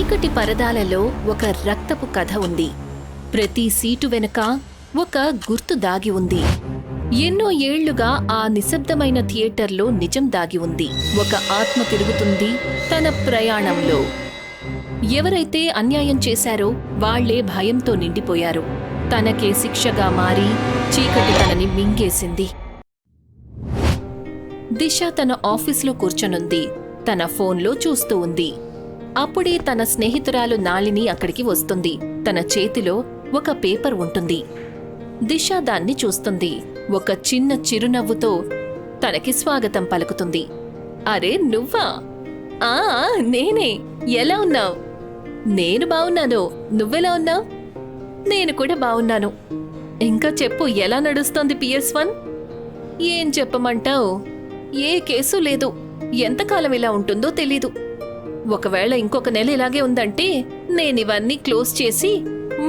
చీకటి పరదాలలో ఒక రక్తపు కథ ఉంది. ప్రతి సీటు వెనుక ఒక గుర్తు దాగి ఉంది. ఎన్నో ఏళ్లుగా ఆ నిశ్శబ్దమైన థియేటర్లో నిజం దాగి ఉంది. ఒక ఆత్మ తిరుగుతుంది తన ప్రయాణంలో. ఎవరైతే అన్యాయం చేశారో వాళ్లే భయంతో నిండిపోయారు. తనకే శిక్షగా మారి చీకటి తనని మింగేసింది. దిశ తన ఆఫీసులో కూర్చొనుంది. తన ఫోన్లో చూస్తూ ఉంది. అప్పుడే తన స్నేహితురాలు నాళిని అక్కడికి వస్తుంది. తన చేతిలో ఒక పేపర్ ఉంటుంది. దిశ దాన్ని చూస్తుంది. ఒక చిన్న చిరునవ్వుతో తనకి స్వాగతం పలుకుతుంది. అరే నువ్వా? నేనే. ఎలా ఉన్నావు? నేను బావున్నాను. నువ్వెలా ఉన్నావు? నేను కూడా బావున్నాను. ఇంకా చెప్పు, ఎలా నడుస్తోంది PS1? ఏం చెప్పమంటావు? ఏ కేసు లేదు. ఎంతకాలం ఇలా ఉంటుందో తెలీదు. ఒకవేళ ఇంకొక నెల ఇలాగే ఉందంటే నేనివన్నీ క్లోజ్ చేసి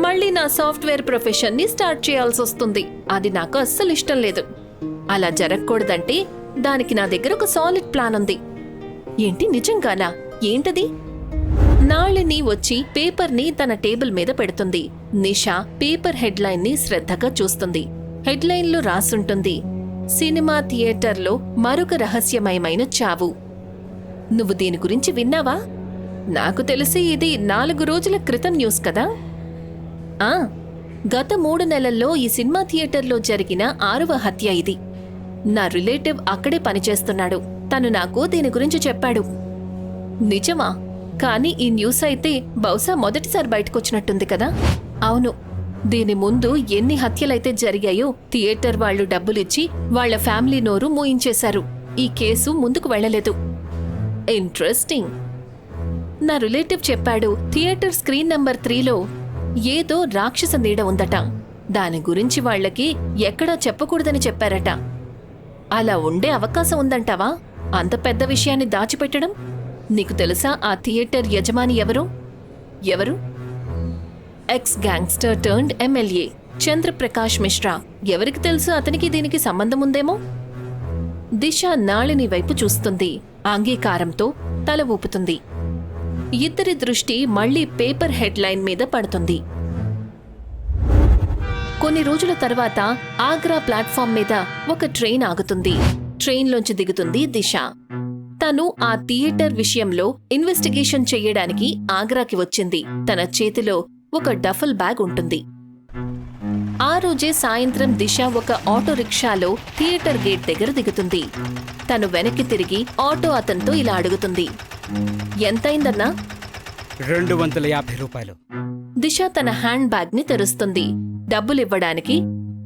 మళ్ళీ నా సాఫ్ట్వేర్ ప్రొఫెషన్ని స్టార్ట్ చేయాల్సొస్తుంది. అది నాకు అస్సలు ఇష్టం లేదు. అలా జరగకూడదంటే దానికి నా దగ్గర ఒక సాలిడ్ ప్లాన్ ఉంది. ఏంటి, నిజంగానా? ఏంటది? నాళిని వచ్చి పేపర్ని తన టేబుల్ మీద పెడుతుంది. నిషా పేపర్ హెడ్లైన్ని శ్రద్ధగా చూస్తుంది. హెడ్లైన్లో రాసుంటుంది, సినిమా థియేటర్లో మరొక రహస్యమయమైన చావు. నువ్వు దీని గురించి విన్నావా? నాకు తెలిసి ఇది 4 రోజుల క్రితం న్యూస్ కదా. గత 3 నెలల్లో ఈ సినిమా థియేటర్లో జరిగిన 6వ హత్య ఇది. నా రిలేటివ్ అక్కడే పనిచేస్తున్నాడు. తను నాకు దీని గురించి చెప్పాడు. నిజమా? కానీ ఈ న్యూస్ అయితే బహుశా మొదటిసారి బయటకొచ్చినట్టుంది కదా. అవును, దీని ముందు ఎన్ని హత్యలైతే జరిగాయో థియేటర్ వాళ్లు డబ్బులిచ్చి వాళ్ల ఫ్యామిలీ నోరు మూయించేశారు. ఈ కేసు ముందుకు వెళ్లలేదు. ఇంట్రెస్టింగ్. నా రిలేటివ్ చెప్పాడు, థియేటర్ స్క్రీన్ నంబర్ 3లో ఏదో రాక్షస నీడ ఉందట. దాని గురించి వాళ్లకి ఎక్కడా చెప్పకూడదని చెప్పారట. అలా ఉండే అవకాశం ఉందంటావా? అంత పెద్ద విషయాన్ని దాచిపెట్టడం? నీకు తెలుసా ఆ థియేటర్ యజమాని ఎవరు? X gangster turned MLA Chandra Prakash Mishra. ఎవరికి తెలుసు అతనికి దీనికి సంబంధం ఉందేమో? దిశ నాళిని వైపు చూస్తుంది. అంగీకారంతో తల ఊపుతుంది. ఇద్దరి దృష్టి మళ్లీ పేపర్ హెడ్లైన్ మీద పడుతుంది. కొన్ని రోజుల తర్వాత ఆగ్రా ప్లాట్ఫామ్ మీద ఒక ట్రైన్ ఆగుతుంది. ట్రైన్లోంచి దిగుతుంది దిశ. తను ఆ థియేటర్ విషయంలో ఇన్వెస్టిగేషన్ చెయ్యడానికి ఆగ్రాకి వచ్చింది. తన చేతిలో ఒక డఫల్ బ్యాగ్ ఉంటుంది. ఆ రోజే సాయంత్రం దిశ ఒక ఆటో రిక్షాలో థియేటర్ గేట్ దగ్గర దిగుతుంది. తను వెనక్కి తిరిగి ఆటో అతనితో ఇలా అడుగుతుంది, ఎంతైందన్నా? 250 రూపాయలు. దిశ తన హ్యాండ్ బ్యాగ్ ని తెరుస్తుంది. డబ్బులివ్వడానికి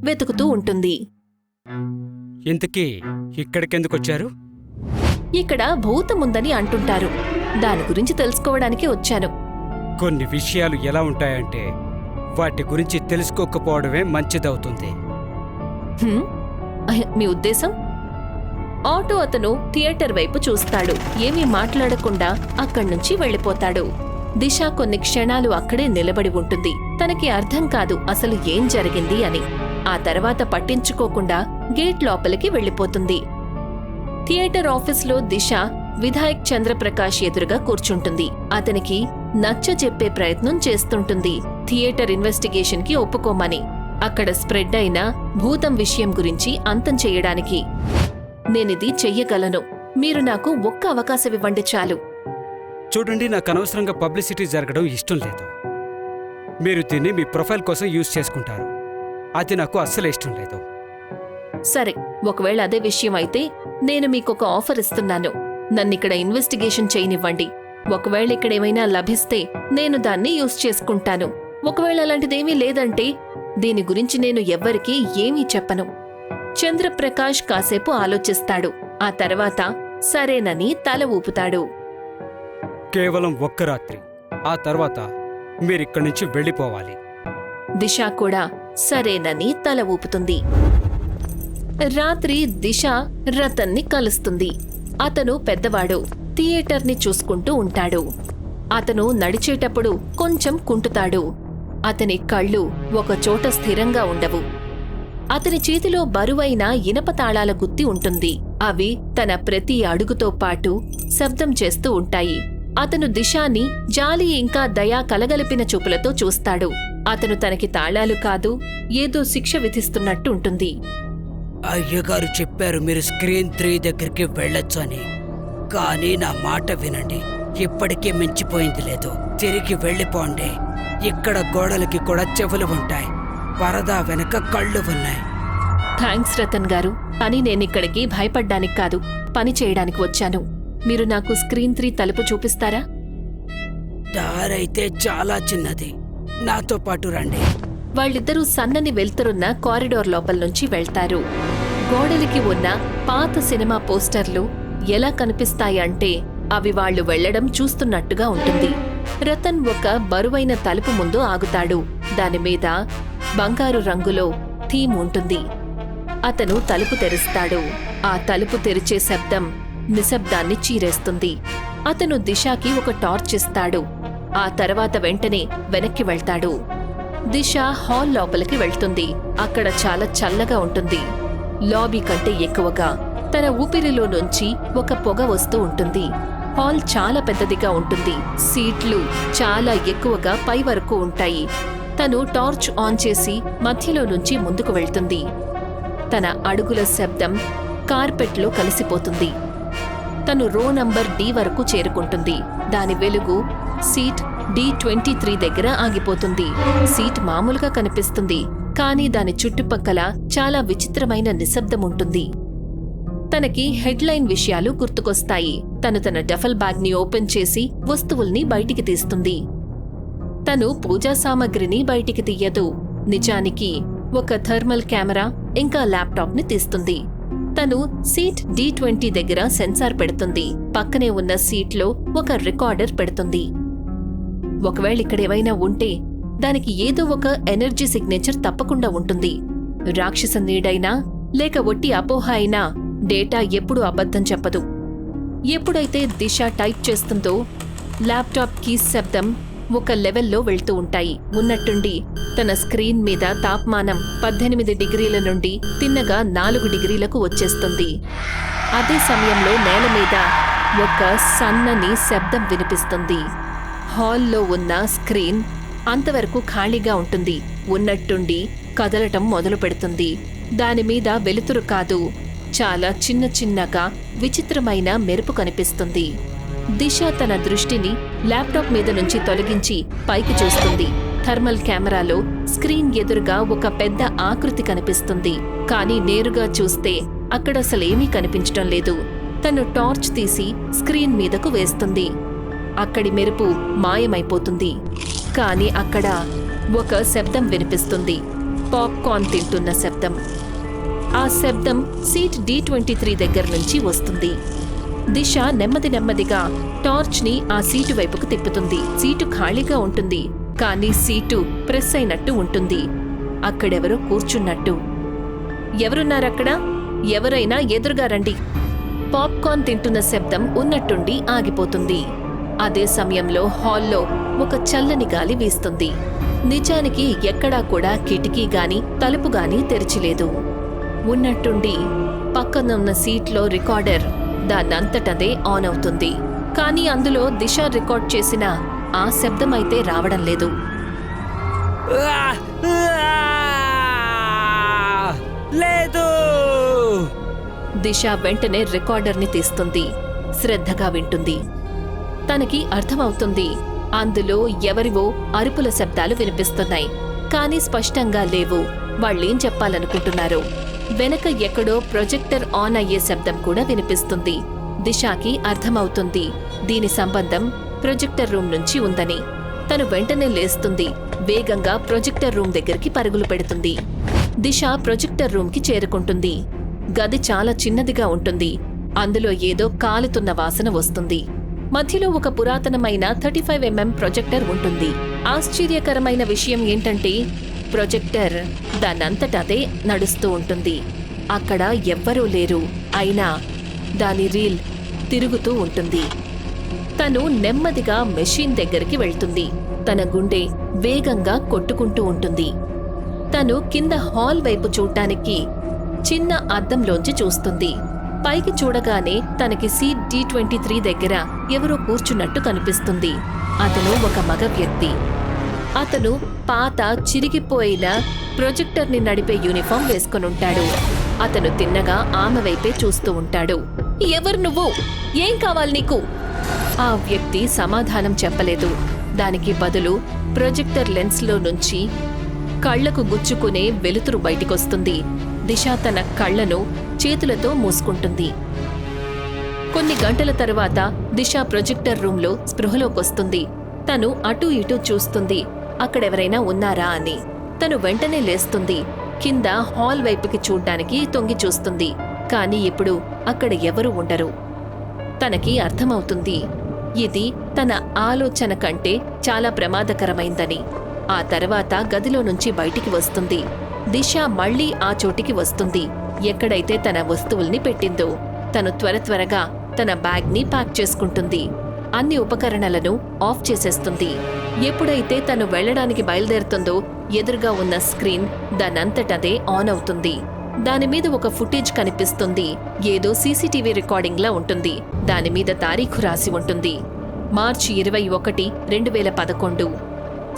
వెతుకుతూ ఉంటుంది. ఇంతకీ ఇక్కడికెందుకొచ్చారు? ఇక్కడ భూతముందని అంటుంటారు. దాని గురించి తెలుసుకోవడానికి వచ్చాను. కొన్ని విషయాలు ఎలా ఉంటాయంటే వాటి గురించి తెలుసుకోకపోవడమే మంచిదవుతుంది. మీ ఉద్దేశం? ఆటో అతను థియేటర్ వైపు చూస్తాడు. ఏమీ మాట్లాడకుండా అక్కడ్నుంచి వెళ్లిపోతాడు. దిశ కొన్ని క్షణాలు అక్కడే నిలబడి ఉంటుంది. తనకి అర్థం కాదు అసలు ఏం జరిగింది అని. ఆ తర్వాత పట్టించుకోకుండా గేట్ లోపలికి వెళ్లిపోతుంది. థియేటర్ ఆఫీస్లో దిశ విధాయక్ చంద్రప్రకాష్ ఎదురుగా కూర్చుంటుంది. అతనికి నచ్చజెప్పే ప్రయత్నం చేస్తుంటుంది, థియేటర్ ఇన్వెస్టిగేషన్ కి ఒప్పుకోమని, అక్కడ స్ప్రెడ్ అయిన భూతం విషయం గురించి అంతం చెయ్యడానికి. నేనిది చెయ్యగలను. మీరు నాకు ఒక్క అవకాశం ఇవ్వండి చాలు. చూడండి, నాకు అనవసరంగా పబ్లిసిటీ జరగడం ఇష్టం లేదు. మీరు దీన్ని మీ ప్రొఫైల్ కోసం యూజ్ చేసుకుంటారు. అది నాకు అస్సలు ఇష్టం లేదు. సరే, ఒకవేళ అదే విషయం అయితే నేను మీకొక ఆఫర్ ఇస్తున్నాను. నన్నిక్కడ ఇన్వెస్టిగేషన్ చేయనివ్వండి. ఒకవేళ ఇక్కడేమైనా లభిస్తే నేను దాన్ని యూజ్ చేసుకుంటాను. ఒకవేళ అలాంటిదేమీ లేదంటే దీని గురించి నేను ఎవ్వరికీ ఏమీ చెప్పను. చంద్రప్రకాష్ కాసేపు ఆలోచిస్తాడు. ఆ తర్వాత సరేనని తల ఊపుతాడు. కేవలం ఒక్క రాత్రి. ఆ తర్వాత మీరిక్కడి నుంచి వెళ్ళిపోవాలి. దిశ కూడా సరేనని తల ఊపుతుంది. రాత్రి దిశ రతన్ని కలుస్తుంది. అతను పెద్దవాడు. థియేటర్ని చూసుకుంటూ ఉంటాడు. అతను నడిచేటప్పుడు కొంచెం కుంటుతాడు. అతని కళ్ళు ఒకచోట స్థిరంగా ఉండవు. అతని చేతిలో బరువైన ఇనప తాళాల గుత్తి ఉంటుంది. అవి తన ప్రతి అడుగుతో పాటు శబ్దం చేస్తూ ఉంటాయి. అతను దిశాని జాలి ఇంకా దయ కలగలిపిన చూపులతో చూస్తాడు. అతను తనకి తాళాలు కాదు, ఏదో శిక్ష విధిస్తున్నట్టు ఉంటుంది. అయ్యగారు చెప్పారు మీరు స్క్రీన్ 3 దగ్గరికి వెళ్ళొచ్చు అని. కానీ నా మాట వినండి, ఇప్పటికే మించిపోయింది లేదు. తిరిగి వెళ్ళిపోండి. ఇక్కడ గోడలకి కూడా చెవులు ఉంటాయి, పరదా వెనక కళ్ళు ఉన్నాయి. థ్యాంక్స్ రతన్ గారు, కానీ నేనిక్కడికి భయపడ్డానికి కాదు, పని చేయడానికి వచ్చాను. మీరు నాకు స్క్రీన్ 3 తలుపు చూపిస్తారా? దారైతే చాలా చిన్నది, నాతో పాటు రండి. వాళ్ళిద్దరూ సన్నని వెళ్తురున్న కారిడార్ లోపల నుంచి వెళ్తారు. గోడలికి ఉన్న పాత సినిమా పోస్టర్లు ఎలా కనిపిస్తాయంటే అవి వాళ్లు వెళ్లడం చూస్తున్నట్టుగా ఉంటుంది. రతన్ ఒక బరువైన తలుపు ముందు ఆగుతాడు. దానిమీద బంగారు రంగులో థీమ్ ఉంటుంది. అతను తలుపు తెరుస్తాడు. ఆ తలుపు తెరిచే శబ్దం నిశ్శబ్దాన్ని చీరేస్తుంది. అతను దిశాకి ఒక టార్చ్ ఇస్తాడు. ఆ తర్వాత వెంటనే వెనక్కి వెళ్తాడు. దిశ హాల్ లోపలికి వెళ్తుంది. అక్కడ చాలా చల్లగా ఉంటుంది. లాబీ కంటే ఎక్కువగా తన ఊపిరిలో నుంచి ఒక పొగ వస్తూ ఉంటుంది. హాల్ చాలా పెద్దదిగా ఉంటుంది. సీట్లు చాలా ఎక్కువగా పై వరకు ఉంటాయి. తను టార్చ్ ఆన్ చేసి మధ్యలో నుంచి ముందుకు వెళ్తుంది. తన అడుగుల శబ్దం కార్పెట్లో కలిసిపోతుంది. తను రో నంబర్ D వరకు చేరుకుంటుంది. దాని వెలుగు సీట్ D23 దగ్గర ఆగిపోతుంది. సీట్ మామూలుగా కనిపిస్తుంది, కానీ దాని చుట్టుపక్కల చాలా విచిత్రమైన నిశ్శబ్దం ఉంటుంది. తనకి హెడ్లైన్ విషయాలు గుర్తుకొస్తాయి. తను తన డఫల్ బ్యాగ్ని ఓపెన్ చేసి వస్తువుల్ని బయటికి తీస్తుంది. తను పూజా సామగ్రిని బయటికి తీయదు. నిజానికి ఒక థర్మల్ కెమెరా ఇంకా ల్యాప్టాప్ని తీస్తుంది. తను సీట్ D20 దగ్గర సెన్సార్ పెడుతుంది. పక్కనే ఉన్న సీట్లో ఒక రికార్డర్ పెడుతుంది. ఒకవేళ ఇక్కడేమైనా ఉంటే దానికి ఏదో ఒక ఎనర్జీ సిగ్నేచర్ తప్పకుండా ఉంటుంది. రాక్షస నీడైనా లేక ఒట్టి అపోహ అయినా డేటా ఎప్పుడూ అబద్ధం చెప్పదు. ఎప్పుడైతే దిశ టైప్ చేస్తుందో ల్యాప్టాప్ కీస్ శబ్దం ఒక లెవెల్లో వెళ్తూ ఉంటాయి. ఉన్నట్టుండి తన స్క్రీన్ మీద తాపమానం 18 డిగ్రీల నుండి తిన్నగా 4 డిగ్రీలకు వచ్చేస్తుంది. అదే సమయంలో నేల మీద ఒక సన్నని శబ్దం వినిపిస్తుంది. హాల్లో ఉన్న స్క్రీన్ అంతవరకు ఖాళీగా ఉంటుంది. ఉన్నట్టుండి కదలటం మొదలు పెడుతుంది. దానిమీద వెలుతురు కాదు, చాలా చిన్న చిన్నగా విచిత్రమైన మెరుపు కనిపిస్తుంది. దిశ తన దృష్టిని ల్యాప్టాప్ మీద నుంచి తొలగించి పైకి చూస్తుంది. థర్మల్ కెమెరాలో స్క్రీన్ ఎదురుగా ఒక పెద్ద ఆకృతి కనిపిస్తుంది. కానీ నేరుగా చూస్తే అక్కడసలేమీ కనిపించటం లేదు. తను టార్చ్ తీసి స్క్రీన్ మీదకు వేస్తుంది. అక్కడి మెరుపు మాయమైపోతుంది. కానీ అక్కడ ఒక శబ్దం వినిపిస్తుంది. పాప్కార్న్ తింటున్న శబ్దం. ఆ శబ్దం సీట్ D23 దగ్గర నుంచి వస్తుంది. దిశ నెమ్మది నెమ్మదిగా టార్చ్ని ఆ సీటు వైపుకు తిప్పుతుంది. సీటు ఖాళీగా ఉంటుంది, కానీ సీటు ప్రెస్ అయినట్టు ఉంటుంది. అక్కడెవరో కూర్చున్నట్టు. ఎవరున్నారక్కడ? ఎవరైనా ఎదురుగా రండి. పాప్కార్న్ తింటున్న శబ్దం ఉన్నట్టుండి ఆగిపోతుంది. అదే సమయంలో హాల్లో ఒక చల్లని గాలి వీస్తుంది. నిజానికి ఎక్కడా కూడా కిటికీ గాని తలుపు గాని తెరిచిలేదు. ఉన్నట్టుండి పక్కనున్న సీట్లో రికార్డర్ దాన్నంతటదే ఆన్ అవుతుంది. కానీ అందులో దిశ రికార్డ్ చేసిన ఆ శబ్దమైతే రావడం లేదు. లేదు. దిశ వెంటనే రికార్డర్ని తీస్తుంది. శ్రద్ధగా వింటుంది. తనకి అర్థమవుతుంది, అందులో ఎవరివో అరుపుల శబ్దాలు వినిపిస్తున్నాయి, కానీ స్పష్టంగా లేవు. వాళ్ళేం చెప్పాలనుకుంటున్నారు? వెనక ఎక్కడో ప్రొజెక్టర్ ఆన్ అయ్యే శబ్దం కూడా వినిపిస్తుంది. దిశాకి అర్థమవుతుంది దీని సంబంధం ప్రొజెక్టర్ రూమ్ నుంచి ఉందని. తను వెంటనే లేస్తుంది. వేగంగా ప్రొజెక్టర్ రూమ్ దగ్గరికి పరుగులు పెడుతుంది. దిశ ప్రొజెక్టర్ రూమ్కి చేరుకుంటుంది. గది చాలా చిన్నదిగా ఉంటుంది. అందులో ఏదో కాలుతున్న వాసన వస్తుంది. మధ్యలో ఒక పురాతనమైన 35mm ప్రొజెక్టర్ ఉంటుంది. ఆశ్చర్యకరమైన విషయం ఏంటంటే ప్రొజెక్టర్ దానంతటదే నడుస్తూ ఉంటుంది. అక్కడ ఎవ్వరూ లేరు, అయినా దాని రీల్ తిరుగుతూ ఉంటుంది. తను నెమ్మదిగా మెషిన్ దగ్గరికి వెళ్తుంది. తన గుండె వేగంగా కొట్టుకుంటూ ఉంటుంది. తను కింద హాల్ వైపు చూడటానికి చిన్న అద్దంలోంచి చూస్తుంది. పైకి చూడగానే తనకి సీట్ D23 దగ్గర ఎవరో కూర్చున్నట్టు కనిపిస్తుంది. అతను ఒక మగ వ్యక్తి. అతను పాత చిరిగిపోయిన ప్రొజెక్టర్ని నడిపే యూనిఫామ్ వేసుకొనుంటాడు. అతను తిన్నగా ఆమె వైపే చూస్తూ ఉంటాడు. ఎవరు నువ్వు? ఏం కావాలి నీకు? ఆ వ్యక్తి సమాధానం చెప్పలేదు. దానికి బదులు ప్రొజెక్టర్ లెన్స్లో నుంచి కళ్లకు గుచ్చుకునే వెలుతురు బయటికొస్తుంది. దిశ తన కళ్లను చేతులతో మూసుకుంటుంది. కొన్ని గంటల తరువాత దిశ ప్రొజెక్టర్ రూంలో స్పృహలోకొస్తుంది. తను అటూ ఇటూ చూస్తుంది, అక్కడెవరైనా ఉన్నారా అని. తను వెంటనే లేస్తుంది. కింద హాల్ వైపుకి చూడ్డానికి తొంగి చూస్తుంది. కాని ఇప్పుడు అక్కడ ఎవరూ ఉండరు. తనకి అర్థమవుతుంది ఇది తన ఆలోచన కంటే చాలా ప్రమాదకరమైందని. ఆ తర్వాత గదిలో నుంచి బయటికి వస్తుంది. దిశ మళ్లీ ఆ చోటికి వస్తుంది ఎక్కడైతే తన వస్తువుల్ని పెట్టిందో. తను త్వరగా తన బ్యాగ్ని ప్యాక్ చేసుకుంటుంది. అన్ని ఉపకరణలను ఆఫ్ చేసేస్తుంది. ఎప్పుడైతే తను వెళ్లడానికి బయలుదేరుతుందో ఎదురుగా ఉన్న స్క్రీన్ దానంతటదే ఆన్ అవుతుంది. దానిమీద ఒక ఫుటేజ్ కనిపిస్తుంది. ఏదో సీసీటీవీ రికార్డింగ్లా ఉంటుంది. దానిమీద తారీఖు రాసి ఉంటుంది, మార్చి 21, 2011.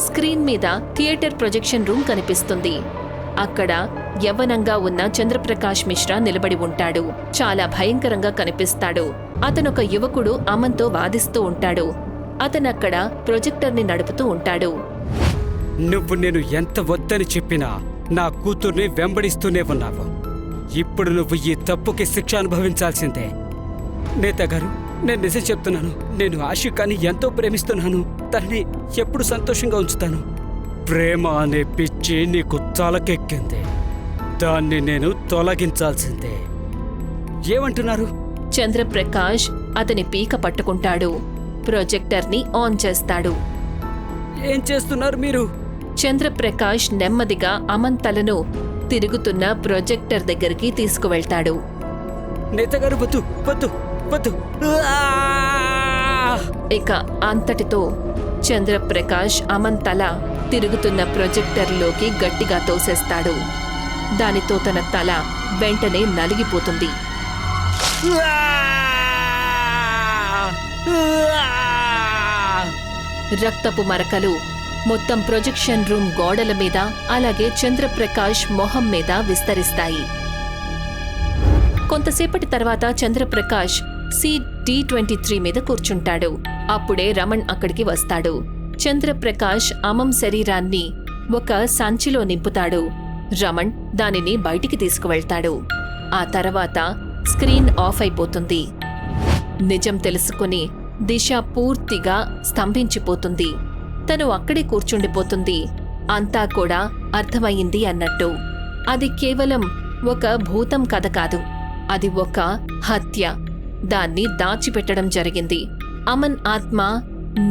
స్క్రీన్ మీద థియేటర్ ప్రొజెక్షన్ రూమ్ కనిపిస్తుంది. అక్కడ యవ్వనంగా ఉన్న చంద్రప్రకాష్ మిశ్రా నిలబడి ఉంటాడు. చాలా భయంకరంగా కనిపిస్తాడు. అతనొక యువకుడు అమన్తో వాదిస్తూ ఉంటాడు. అతనక్కడ ప్రొజెక్టర్ని నడుపుతూ ఉంటాడు. నువ్వు నేను ఎంత వద్దని చెప్పినా నా కూతుర్ని వెంబడిస్తూనే ఉన్నావు. ఇప్పుడు నువ్వు ఈ తప్పుకి శిక్ష అనుభవించాల్సిందే. నేతగారు, నేను నిజం చెప్తున్నాను. నేను ఆషికాని ఎంతో ప్రేమిస్తున్నాను. తనని ఎప్పుడు సంతోషంగా ఉంచుతాను. ప్రేమ అనే పిచ్చి నీకు తలకెక్కింది. దాన్ని నేను తొలగించాల్సిందే. ఏమంటున్నారు? చంద్రప్రకాష్ అతని పీక పట్టుకుంటాడు. ప్రొజెక్టర్ని ఆన్ చేస్తాడు. ఏం చేస్తున్నారు మీరు? చంద్రప్రకాష్ నెమ్మదిగా అమన్ తలను తిరుగుతున్న ప్రొజెక్టర్ దగ్గరికి తీసుకువెళ్తాడు. నేతగారు, వద్దు వద్దు వద్దు. ఇక అంతటితో చంద్రప్రకాష్ అమన్ తల తిరుగుతున్న ప్రొజెక్టర్లోకి గట్టిగా తోసేస్తాడు. దానితో తన తల వెంటనే నలిగిపోతుంది. రక్తపు మరకలు మొత్తం ప్రొజెక్షన్ రూమ్ గోడల మీద, అలాగే చంద్రప్రకాష్ మొహం మీద విస్తరిస్తాయి. కొంతసేపటి తర్వాత చంద్రప్రకాష్ సీట్ D23 మీద కూర్చుంటాడు. అప్పుడే రమణ్ అక్కడికి వస్తాడు. చంద్రప్రకాష్ అమం శరీరాన్ని ఒక సంచిలో నింపుతాడు. రమణ్ దానిని బయటికి తీసుకువెళ్తాడు. ఆ తర్వాత స్క్రీన్ ఆఫ్ అయిపోతుంది. నిజం తెలుసుకుని దిశ పూర్తిగా స్తంభించిపోతుంది. తను అక్కడే కూర్చుండిపోతుంది. అంతా కూడా అర్థమయ్యింది అన్నట్టు. అది కేవలం ఒక భూతం కథ కాదు, అది ఒక హత్య. దాన్ని దాచిపెట్టడం జరిగింది. అమన్ ఆత్మ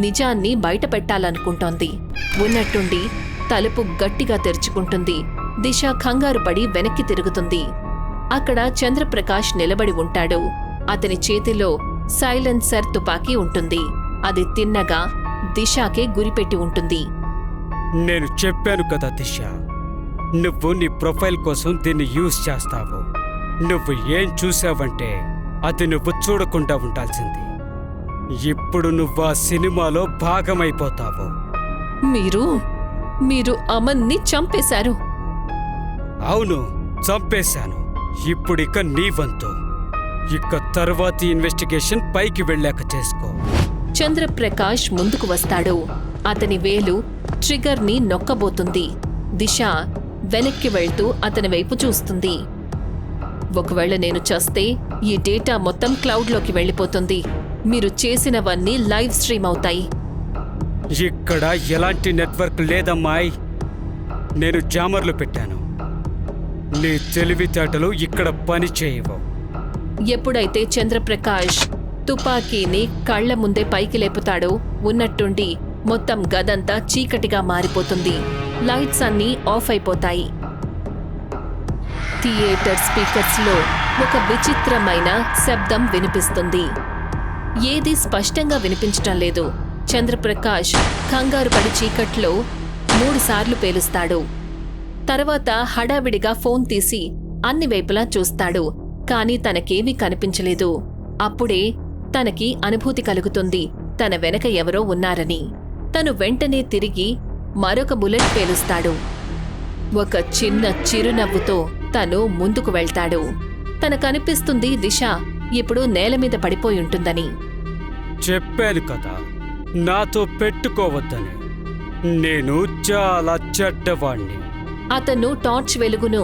నిజాన్ని బయట పెట్టాలనుకుంటోంది. ఉన్నట్టుండి తలుపు గట్టిగా తెరుచుకుంటుంది. దిశ కంగారు పడి వెనక్కి తిరుగుతుంది. అక్కడ చంద్రప్రకాష్ నిలబడి ఉంటాడు. అతని చేతిలో సైలెన్సర్ తుపాకీ ఉంటుంది. అది తిన్నగా దిశకే గురిపెట్టి ఉంటుంది. నేను చెప్పాను కదా దిశ, నువ్వు నీ ప్రొఫైల్ కోసం దీన్ని యూజ్ చేస్తావు. నువ్వు ఏం చూసావంటే అది నువ్వు చూడకుండా ఉండాల్సింది. ఇప్పుడు నువ్వు ఆ సినిమాలో భాగమైపోతావు. మీరు అమన్ని చంపేశారు. అవును, చంపేశాను. ఇప్పుడిక నీ వంతు. ఇక తర్వాతి ఇన్వెస్టిగేషన్ పైకి వెళ్ళాక చేసుకో. చంద్రప్రకాష్ ముందుకు వస్తాడు. అతని వేలు ట్రిగర్ని నొక్కబోతుంది. దిశ వెనక్కి వెళ్తూ అతని వైపు చూస్తుంది. ఒకవేళ నేను చస్తే ఈ డేటా మొత్తం క్లౌడ్లోకి వెళ్ళిపోతుంది. మీరు చేసినవన్నీ లైవ్ స్ట్రీమ్ అవుతాయి. ఇక్కడ ఎలాంటి నెట్వర్క్ లేదమ్మాయ్. నేను జామర్లు పెట్టాను. నీ తెలివితేటలు ఇక్కడ పని చేయవు. ఎప్పుడైతే చంద్రప్రకాష్ తుపాకీని కళ్ల ముందే పైకి లేపుతాడో ఉన్నట్టుండి మొత్తం గదంతా చీకటిగా మారిపోతుంది. లైట్స్ అన్నీ ఆఫ్ అయిపోతాయి. థియేటర్ స్పీకర్స్లో ఒక విచిత్రమైన శబ్దం వినిపిస్తుంది. ఏది స్పష్టంగా వినిపించటం లేదు. చంద్రప్రకాష్ కంగారు పడి చీకట్లో 3 సార్లు పేలుస్తాడు. తర్వాత హడావిడిగా ఫోన్ తీసి అన్ని వైపులా చూస్తాడు. కాని తనకేమీ కనిపించలేదు. అప్పుడే తనకి అనుభూతి కలుగుతుంది తన వెనక ఎవరో ఉన్నారని. తను వెంటనే తిరిగి మరొక బుల్లెట్ పేలుస్తాడు. ఒక చిన్న చిరునవ్వుతో తను ముందుకు వెళ్తాడు. తనకనిపిస్తుంది దిశ ఇప్పుడు నేలమీద పడిపోయుంటుందని. చెప్పాను కదా నాతో పెట్టుకోవద్దని. నేను చాలా చెడ్డవాణ్ణి. అతను టార్చ్ వెలుగును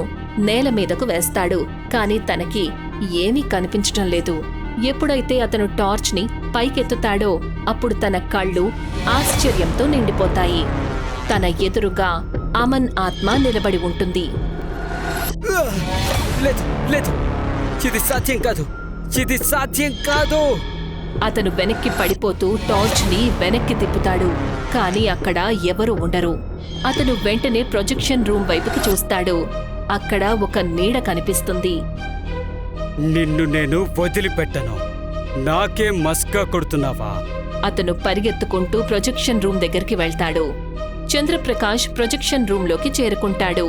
నేలమీదకు వేస్తాడు. కాని తనకి ఏమీ కనిపించటం లేదు. ఎప్పుడైతే అతను టార్చ్ని పైకెత్తుతాడో అప్పుడు తన కళ్ళు ఆశ్చర్యంతో నిండిపోతాయి. తన ఎదురుగా అమన్ ఆత్మ నిలబడి ఉంటుంది. లేదు లేదు, ఇది సాధ్యం కాదు, ఇది సాధ్యం కాదు. అతను వెనక్కి పడిపోతూ టార్చ్ని వెనక్కి తిప్పుతాడు. కాని అక్కడ ఎవరూ ఉండరు. అతను వెంటనే ప్రొజెక్షన్ రూమ్ వైపుకి చూస్తాడు. అక్కడ ఒక నీడ కనిపిస్తుంది. నిన్ను నేను వదిలిపెట్టను. నాకే మస్కా కొడుతున్నావా? అతను పరిగెత్తుకుంటూ ప్రొజెక్షన్ రూమ్ దగ్గరికి వెళ్తాడు. చంద్రప్రకాష్ ప్రొజెక్షన్ రూంలోకి చేరుకుంటాడు.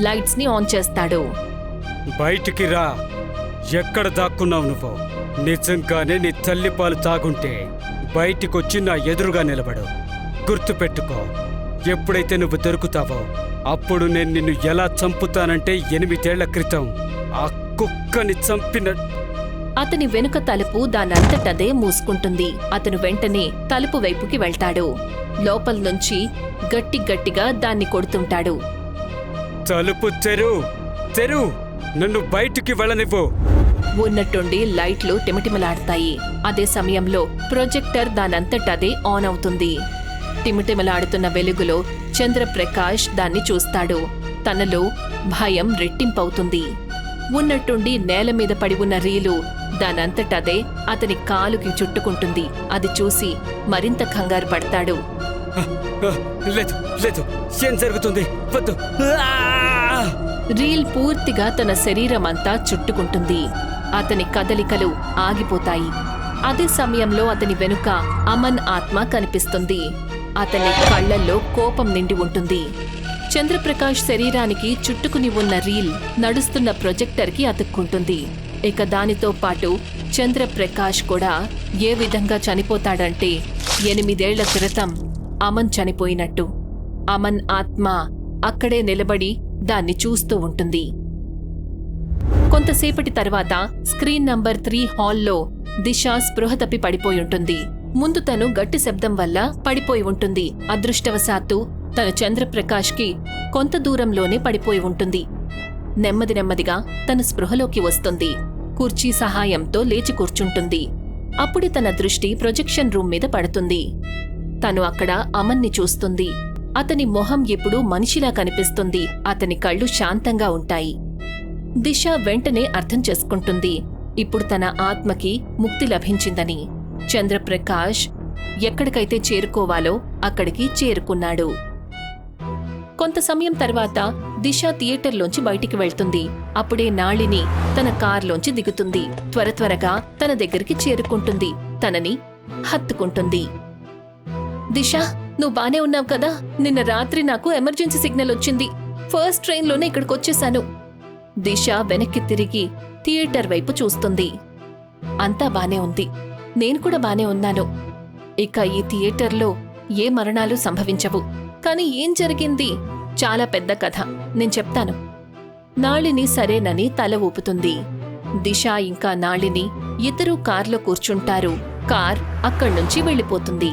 లైట్స్ ని ఆన్ చేస్తాడు. బయటికి రా. ఎక్కడ దాక్కున్నావు నువ్వు? నిజంగానే నీ తల్లిపాలు తాగుంటే బయటికొచ్చి నా ఎదురుగా నిలబడు. గుర్తుపెట్టుకో, ఎప్పుడైతే నువ్వు దొరుకుతావో అప్పుడు నేను నిన్ను ఎలా చంపుతానంటే 8 ఏళ్ల క్రితం ఆ కుక్కని చంపిన. అతని వెనుక తలుపు దానంతటదే మూసుకుంటుంది. అతను వెంటనే తలుపు వైపుకి వెళ్తాడు. లోపల నుంచి గట్టిగా దాన్ని కొడుతుంటాడు. తలుపు తెరు, తెరు, నన్ను బయటికి వెళ్ళనివ్వు. ఉన్నట్టుండి లైట్లు టిమిటిమలాడతాయి. అదే సమయంలో ప్రొజెక్టర్ దానంతటదే ఆన్ అవుతుంది. టిమిటిమలాడుతున్న వెలుగులో చంద్రప్రకాష్ దాన్ని చూస్తాడు. తనలో భయం రెట్టింపవుతుంది. ఉన్నట్టుండి నేల మీద పడి ఉన్న రీలు దానంతటదే అతని కాలుకి చుట్టుకుంటుంది. అది చూసి మరింత కంగారు పడతాడు. లేదు లేదు, ఏం జరుగుతుంది? వద్దు. రీల్ పూర్తిగా తన శరీరమంతా చుట్టుకుంటుంది. అతని కదలికలు ఆగిపోతాయి. అదే సమయంలో అతని వెనుక అమన్ ఆత్మ కనిపిస్తుంది. అతని కళ్లల్లో కోపం నిండి ఉంటుంది. చంద్రప్రకాష్ శరీరానికి చుట్టుకుని ఉన్న రీల్ నడుస్తున్న ప్రొజెక్టర్కి అతుక్కుంటుంది. ఇక దానితో పాటు చంద్రప్రకాష్ కూడా ఏ విధంగా చనిపోతాడంటే 8 ఏళ్ల క్రితం అమన్ చనిపోయినట్టు. అమన్ ఆత్మ అక్కడే నిలబడి దాన్ని చూస్తూ ఉంటుంది. కొంతసేపటి తర్వాత స్క్రీన్ నంబర్ 3 హాల్లో దిశ స్పృహ తప్పి పడిపోయుంటుంది. ముందు తను గట్టి శబ్దం వల్ల పడిపోయి ఉంటుంది. అదృష్టవశాత్తు తను చంద్రప్రకాష్కి కొంత దూరంలోనే పడిపోయి ఉంటుంది. నెమ్మదిగా తన స్పృహలోకి వస్తుంది. కుర్చీ సహాయంతో లేచి కూర్చుంటుంది. అప్పుడే తన దృష్టి ప్రొజెక్షన్ రూమ్ మీద పడుతుంది. తను అక్కడ అమన్ని చూస్తుంది. అతని మొహం ఇప్పుడు మనిషిలా కనిపిస్తుంది. అతని కళ్ళు శాంతంగా ఉంటాయి. దిశ వెంటనే అర్థం చేసుకుంటుంది ఇప్పుడు తన ఆత్మకి ముక్తి లభించిందని. చంద్రప్రకాష్ ఎక్కడికైతే చేరుకోవాలో అక్కడికి చేరుకున్నాడు. కొంత సమయం తర్వాత దిశ థియేటర్లోంచి బయటికి వెళ్తుంది. అప్పుడే నాళిని తన కార్లోంచి దిగుతుంది. త్వరగా తన దగ్గరికి చేరుకుంటుంది. తనని హత్తుకుంటుంది. దిశ, నువ్వు బానే ఉన్నావు కదా? నిన్న రాత్రి నాకు ఎమర్జెన్సీ సిగ్నల్ వచ్చింది. ఫస్ట్ ట్రైన్లోనే ఇక్కడికొచ్చేశాను. దిశ వెనక్కి తిరిగి థియేటర్ వైపు చూస్తుంది. అంతా బానే ఉంది. నేను కూడా బానే ఉన్నాను. ఇక ఈ థియేటర్లో ఏ మరణాలు సంభవించవు. కాని ఏం జరిగింది? చాలా పెద్ద కథ, నేను చెప్తాను. నాళిని సరేనని తల ఊపుతుంది. దిశ ఇంకా నాళిని ఇద్దరూ కార్లో కూర్చుంటారు. కార్ అక్కడ్నుంచి వెళ్ళిపోతుంది.